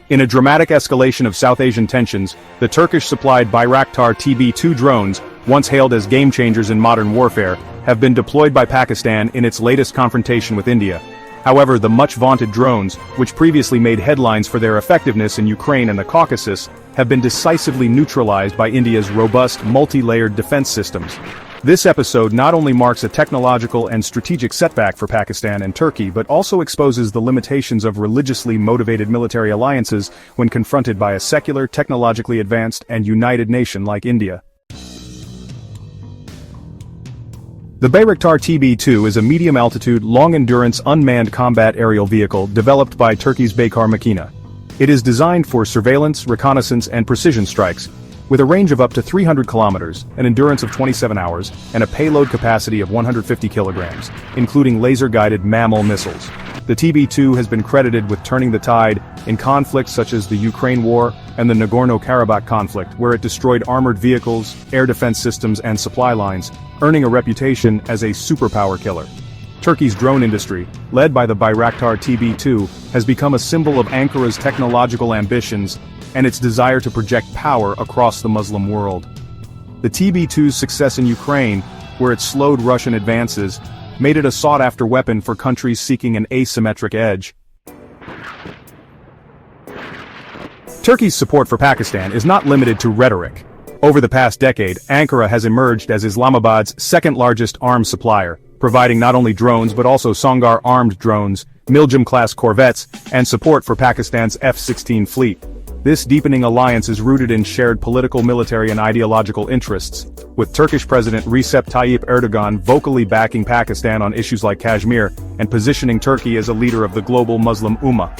In a dramatic escalation of South Asian tensions, the Turkish-supplied Bayraktar TB2 drones, once hailed as game-changers in modern warfare, have been deployed by Pakistan in its latest confrontation with India. However, the much-vaunted drones, which previously made headlines for their effectiveness in Ukraine and the Caucasus, have been decisively neutralized by India's robust, multi-layered defense systems. This episode not only marks a technological and strategic setback for Pakistan and Turkey but also exposes the limitations of religiously motivated military alliances when confronted by a secular, technologically advanced, and united nation like India. The Bayraktar TB2 is a medium-altitude, long-endurance unmanned combat aerial vehicle developed by Turkey's Baykar Makina. It is designed for surveillance, reconnaissance, and precision strikes, with a range of up to 300 kilometers, an endurance of 27 hours, and a payload capacity of 150 kilograms, including laser-guided mammal missiles. The TB2 has been credited with turning the tide in conflicts such as the Ukraine War and the Nagorno-Karabakh conflict, where it destroyed armored vehicles, air defense systems, and supply lines, earning a reputation as a superpower killer. Turkey's drone industry, led by the Bayraktar TB2, has become a symbol of Ankara's technological ambitions and its desire to project power across the Muslim world. The TB2's success in Ukraine, where it slowed Russian advances, made it a sought-after weapon for countries seeking an asymmetric edge. Turkey's support for Pakistan is not limited to rhetoric. Over the past decade, Ankara has emerged as Islamabad's second-largest arms supplier, providing not only drones but also Songar armed drones, Milgem-class corvettes, and support for Pakistan's F-16 fleet. This deepening alliance is rooted in shared political, military, and ideological interests, with Turkish President Recep Tayyip Erdogan vocally backing Pakistan on issues like Kashmir and positioning Turkey as a leader of the global Muslim Ummah.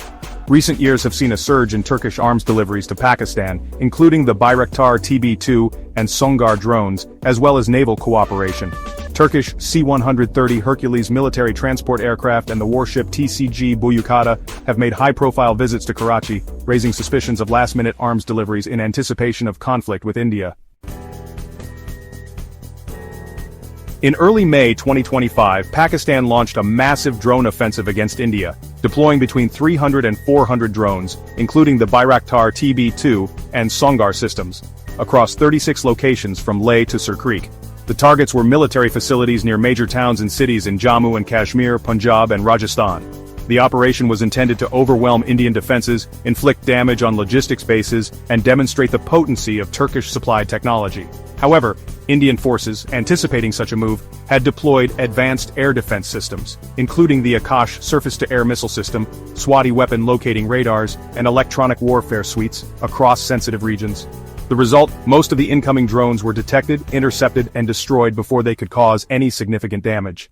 Recent years have seen a surge in Turkish arms deliveries to Pakistan, including the Bayraktar TB2 and Songar drones, as well as naval cooperation. Turkish C-130 Hercules military transport aircraft and the warship TCG Buyukada have made high-profile visits to Karachi, raising suspicions of last-minute arms deliveries in anticipation of conflict with India. In early May 2025, Pakistan launched a massive drone offensive against India, deploying between 300 and 400 drones, including the Bayraktar TB2 and Songar systems, across 36 locations from Leh to Sir Creek. The targets were military facilities near major towns and cities in Jammu and Kashmir, Punjab, and Rajasthan. The operation was intended to overwhelm Indian defenses, inflict damage on logistics bases, and demonstrate the potency of Turkish supplied technology. However, Indian forces, anticipating such a move, had deployed advanced air defense systems, including the Akash surface-to-air missile system, Swati weapon locating radars, and electronic warfare suites, across sensitive regions. The result, most of the incoming drones were detected, intercepted, and destroyed before they could cause any significant damage.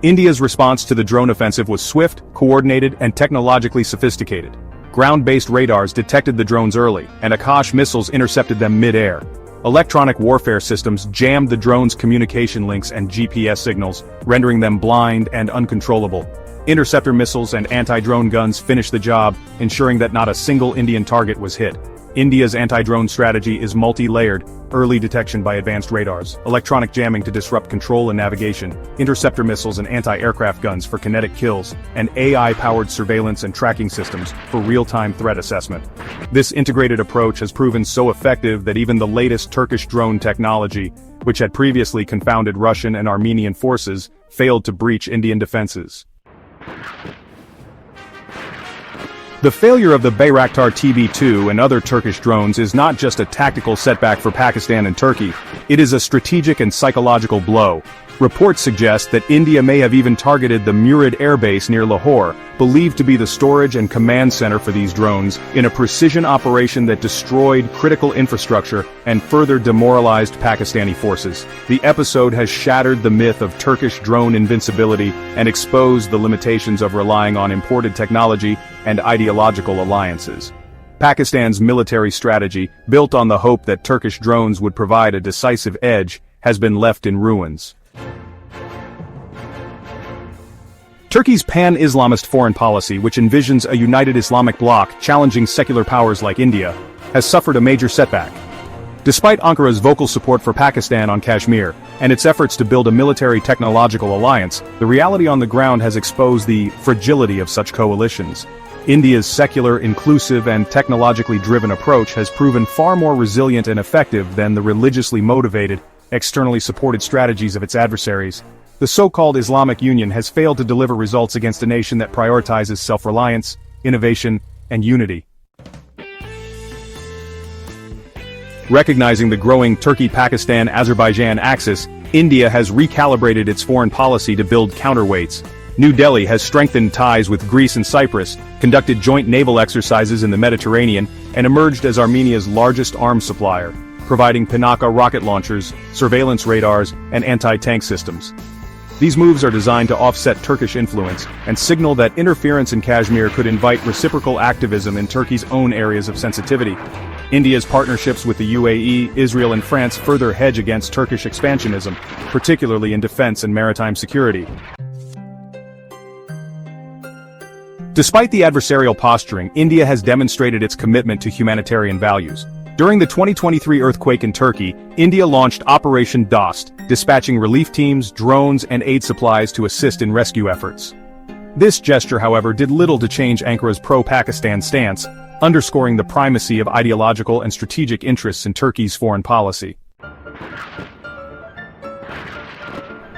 India's response to the drone offensive was swift, coordinated, and technologically sophisticated. Ground-based radars detected the drones early, and Akash missiles intercepted them mid-air. Electronic warfare systems jammed the drones' communication links and GPS signals, rendering them blind and uncontrollable. Interceptor missiles and anti-drone guns finished the job, ensuring that not a single Indian target was hit. India's anti-drone strategy is multi-layered: early detection by advanced radars, electronic jamming to disrupt control and navigation, interceptor missiles and anti-aircraft guns for kinetic kills, and AI-powered surveillance and tracking systems for real-time threat assessment. This integrated approach has proven so effective that even the latest Turkish drone technology, which had previously confounded Russian and Armenian forces, failed to breach Indian defenses. The failure of the Bayraktar TB2 and other Turkish drones is not just a tactical setback for Pakistan and Turkey, it is a strategic and psychological blow. Reports suggest that India may have even targeted the Murid Air Base near Lahore, believed to be the storage and command center for these drones, in a precision operation that destroyed critical infrastructure and further demoralized Pakistani forces. The episode has shattered the myth of Turkish drone invincibility and exposed the limitations of relying on imported technology and ideological alliances. Pakistan's military strategy, built on the hope that Turkish drones would provide a decisive edge, has been left in ruins. Turkey's pan-Islamist foreign policy, which envisions a united Islamic bloc challenging secular powers like India, has suffered a major setback. Despite Ankara's vocal support for Pakistan on Kashmir, and its efforts to build a military-technological alliance, the reality on the ground has exposed the fragility of such coalitions. India's secular, inclusive, and technologically driven approach has proven far more resilient and effective than the religiously motivated, externally supported strategies of its adversaries. The so-called Islamic Union has failed to deliver results against a nation that prioritizes self-reliance, innovation, and unity. Recognizing the growing Turkey-Pakistan-Azerbaijan axis, India has recalibrated its foreign policy to build counterweights. New Delhi has strengthened ties with Greece and Cyprus, conducted joint naval exercises in the Mediterranean, and emerged as Armenia's largest arms supplier, providing Pinaka rocket launchers, surveillance radars, and anti-tank systems. These moves are designed to offset Turkish influence and signal that interference in Kashmir could invite reciprocal activism in Turkey's own areas of sensitivity. India's partnerships with the UAE, Israel, and France further hedge against Turkish expansionism, particularly in defense and maritime security. Despite the adversarial posturing, India has demonstrated its commitment to humanitarian values. During the 2023 earthquake in Turkey, India launched Operation Dost, dispatching relief teams, drones, and aid supplies to assist in rescue efforts. This gesture, however, did little to change Ankara's pro-Pakistan stance, underscoring the primacy of ideological and strategic interests in Turkey's foreign policy.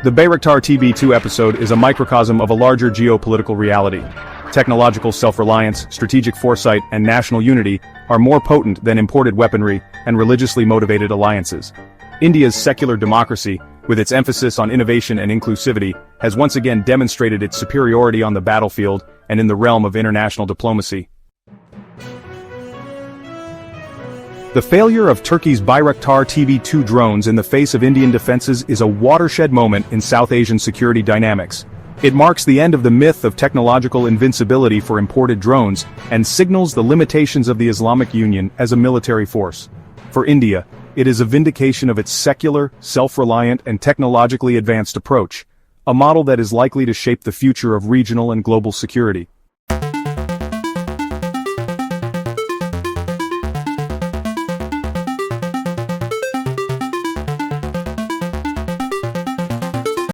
The Bayraktar TB2 episode is a microcosm of a larger geopolitical reality. Technological self-reliance, strategic foresight, and national unity are more potent than imported weaponry and religiously motivated alliances. India's secular democracy, with its emphasis on innovation and inclusivity, has once again demonstrated its superiority on the battlefield and in the realm of international diplomacy. The failure of Turkey's Bayraktar TB2 drones in the face of Indian defenses is a watershed moment in South Asian security dynamics. It marks the end of the myth of technological invincibility for imported drones and signals the limitations of the Islamic Union as a military force. For India, it is a vindication of its secular, self-reliant, and technologically advanced approach, a model that is likely to shape the future of regional and global security.